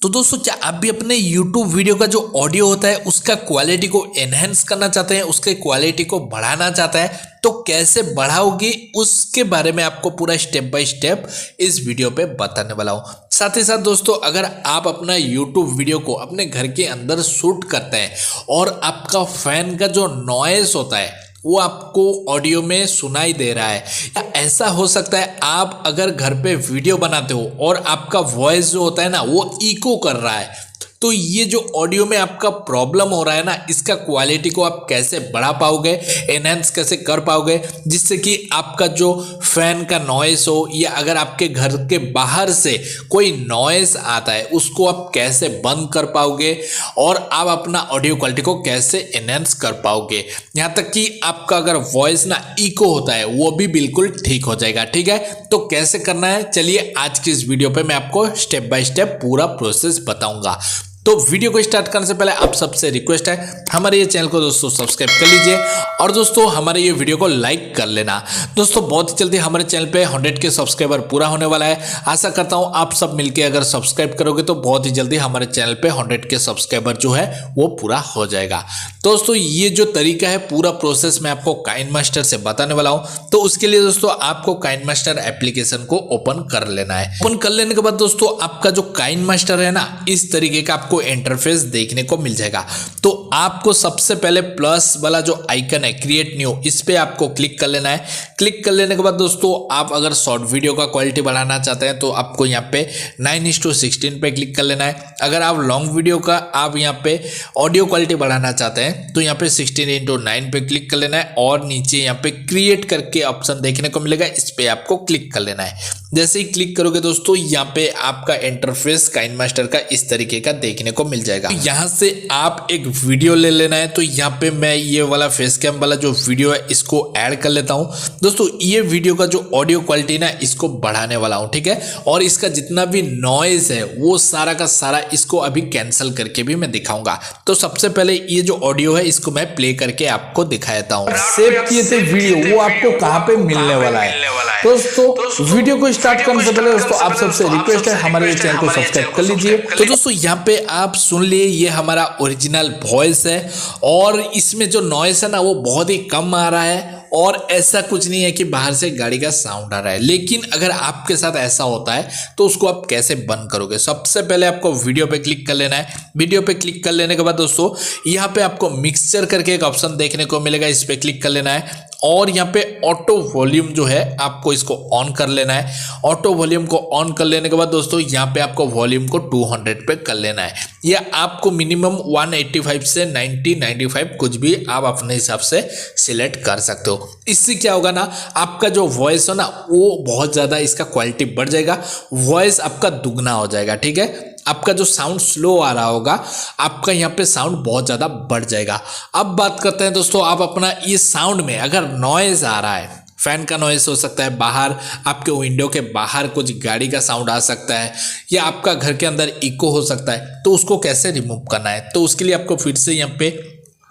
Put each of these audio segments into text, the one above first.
तो दोस्तों क्या आप भी अपने YouTube वीडियो का जो ऑडियो होता है उसका क्वालिटी को एनहेंस करना चाहते हैं, उसके क्वालिटी को बढ़ाना चाहते हैं, तो कैसे बढ़ाओगे उसके बारे में आपको पूरा स्टेप बाय स्टेप इस वीडियो पे बताने वाला हूँ। साथ ही साथ दोस्तों अगर आप अपना YouTube वीडियो को अपने घर के अंदर शूट करते हैं और आपका फैन का जो नॉइस होता है वो आपको ऑडियो में सुनाई दे रहा है, या ऐसा हो सकता है आप अगर घर पे वीडियो बनाते हो और आपका वॉइस जो होता है ना वो इको कर रहा है, तो ये जो ऑडियो में आपका प्रॉब्लम हो रहा है ना, इसका क्वालिटी को आप कैसे बढ़ा पाओगे, एनहेंस कैसे कर पाओगे, जिससे कि आपका जो फैन का नॉइस हो या अगर आपके घर के बाहर से कोई नॉइस आता है उसको आप कैसे बंद कर पाओगे और आप अपना ऑडियो क्वालिटी को कैसे एनहेंस कर पाओगे, यहाँ तक कि आपका अगर वॉइस ना इको होता है वो भी बिल्कुल ठीक हो जाएगा। ठीक है, तो कैसे करना है चलिए आज की इस वीडियो पे मैं आपको स्टेप बाय स्टेप पूरा प्रोसेस बताऊंगा। तो वीडियो को स्टार्ट करने से पहले आप सबसे रिक्वेस्ट है हमारे ये चैनल को दोस्तों सब्सक्राइब कर लीजिए और दोस्तों हमारे ये वीडियो को लाइक कर लेना। दोस्तों बहुत ही जल्दी हमारे चैनल पे 100 के सब्सक्राइबर पूरा होने वाला है। आशा करता हूँ आप सब मिलके अगर सब्सक्राइब करोगे तो बहुत ही जल्दी हमारे चैनल पे 100 के सब्सक्राइबर जो है वो पूरा हो जाएगा। दोस्तों ये जो तरीका है पूरा प्रोसेस मैं आपको काइनमास्टर से बताने वाला हूँ। तो उसके लिए दोस्तों आपको काइनमास्टर एप्लीकेशन को ओपन कर लेना है। ओपन कर लेने के बाद दोस्तों आपका जो काइनमास्टर है ना, इस तरीके का आपको इंटरफेस देखने को मिल जाएगा। तो आपको सबसे पहले प्लस वाला जो आइकन है क्रिएट न्यू, इस पे आपको क्लिक कर लेना है। क्लिक कर लेने के बाद दोस्तों आप अगर शॉर्ट वीडियो का क्वालिटी बढ़ाना चाहते हैं तो आपको यहाँ पे 9:16 पे क्लिक कर लेना है। अगर आप लॉन्ग वीडियो का आप यहाँ पे ऑडियो क्वालिटी बढ़ाना चाहते हैं तो यहाँ पे 16:9 पे क्लिक कर लेना है और नीचे यहाँ पे क्रिएट करके ऑप्शन देखने को मिलेगा, इस पे आपको क्लिक कर लेना है। जैसे ही क्लिक करोगे दोस्तों यहाँ पे आपका इंटरफेस काइनमास्टर का इस तरीके का देखने को मिल जाएगा। यहाँ से आप एक वीडियो ले लेना है। तो यहाँ पे मैं ये वाला फेस कैम वाला जो वीडियो है इसको ऐड कर लेता हूँ। दोस्तों ये वीडियो का जो ऑडियो क्वालिटी ना इसको बढ़ाने वाला हूँ, ठीक है, और इसका जितना भी नॉइज है वो सारा का सारा इसको अभी कैंसिल करके भी मैं दिखाऊंगा। तो सबसे पहले ये जो ऑडियो है इसको मैं प्ले करके आपको दिखा देता हूँ। सेव किए थे वीडियो वो आपको कहाँ पे मिलने वाला है। दोस्तों वीडियो को स्टार्ट करने से पहले दोस्तों आप सबसे रिक्वेस्ट है हमारे चैनल को सब्सक्राइब कर लीजिए। तो दोस्तों यहाँ पे आप सुन लिए ये हमारा ओरिजिनल वॉइस है और इसमें जो नॉइस है ना वो बहुत ही कम आ रहा है और ऐसा कुछ नहीं है कि बाहर से गाड़ी का साउंड आ रहा है। लेकिन अगर आपके साथ ऐसा होता है तो उसको आप कैसे बंद करोगे, सबसे पहले आपको वीडियो पे क्लिक कर लेना है। वीडियो पे क्लिक कर लेने के बाद दोस्तों यहाँ पे आपको मिक्सचर करके एक ऑप्शन देखने को मिलेगा, इस पे क्लिक कर लेना है और यहाँ पे ऑटो वॉल्यूम जो है आपको इसको ऑन कर लेना है। ऑटो वॉल्यूम को ऑन कर लेने के बाद दोस्तों यहाँ पे आपको वॉल्यूम को 200 पे कर लेना है, या आपको मिनिमम 185 से 95 कुछ भी आप अपने हिसाब से सिलेक्ट कर सकते हो। इससे क्या होगा ना, आपका जो वॉइस हो ना वो बहुत ज़्यादा इसका क्वालिटी बढ़ जाएगा, वॉइस आपका दुगना हो जाएगा। ठीक है, आपका जो साउंड स्लो आ रहा होगा आपका यहाँ पे साउंड बहुत ज़्यादा बढ़ जाएगा। अब बात करते हैं दोस्तों आप अपना ये साउंड में अगर नॉइज़ आ रहा है, फैन का नॉइस हो सकता है, बाहर आपके विंडो के बाहर कुछ गाड़ी का साउंड आ सकता है, या आपका घर के अंदर इको हो सकता है, तो उसको कैसे रिमूव करना है। तो उसके लिए आपको फिर से यहाँ पे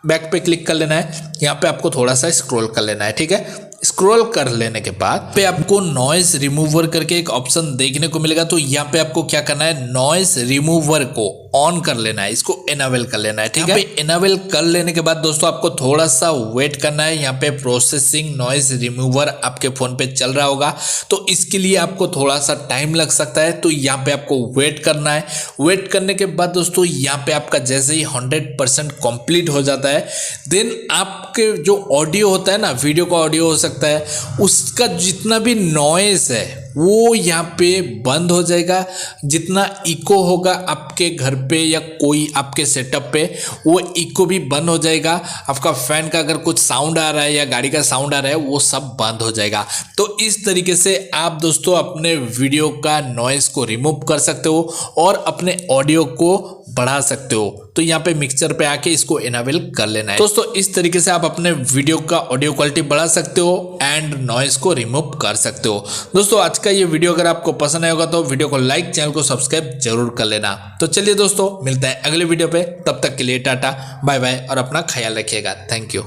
बैक पे क्लिक कर लेना है। यहाँ पे आपको थोड़ा सा स्क्रॉल कर लेना है। ठीक है, स्क्रॉल कर लेने के बाद पे आपको नॉइस रिमूवर करके एक ऑप्शन देखने को मिलेगा। तो यहाँ पे आपको क्या करना है, नॉइस रिमूवर को ऑन कर लेना है, इसको इनेबल कर लेना है। ठीक है, इनेबल कर लेने के बाद दोस्तों आपको थोड़ा सा वेट करना है। यहाँ पे प्रोसेसिंग नॉइस रिमूवर आपके फोन पे चल रहा होगा तो इसके लिए आपको थोड़ा सा टाइम लग सकता है। तो यहाँ पे आपको वेट करना है। वेट करने के बाद दोस्तों यहाँ पे आपका जैसे ही 100% कंप्लीट हो जाता है, देन आपके जो ऑडियो होता है ना, वीडियो का ऑडियो हो सकता है, उसका जितना भी नॉइस है वो यहाँ पे बंद हो जाएगा। जितना इको होगा आपके घर पे या कोई आपके सेटअप पे वो इको भी बंद हो जाएगा। आपका फैन का अगर कुछ साउंड आ रहा है या गाड़ी का साउंड आ रहा है वो सब बंद हो जाएगा। तो इस तरीके से आप दोस्तों अपने वीडियो का नॉइस को रिमूव कर सकते हो और अपने ऑडियो को बढ़ा सकते हो। तो यहाँ पे मिक्सचर पे आके इसको इनेबल कर लेना है। दोस्तों इस तरीके से आप अपने वीडियो का ऑडियो क्वालिटी बढ़ा सकते हो एंड नॉइस को रिमूव कर सकते हो। दोस्तों आज का ये वीडियो अगर आपको पसंद आया होगा तो वीडियो को लाइक, चैनल को सब्सक्राइब जरूर कर लेना। तो चलिए दोस्तों मिलते हैं अगले वीडियो पे, तब तक के लिए टाटा बाय बाय और अपना ख्याल रखिएगा। Thank you.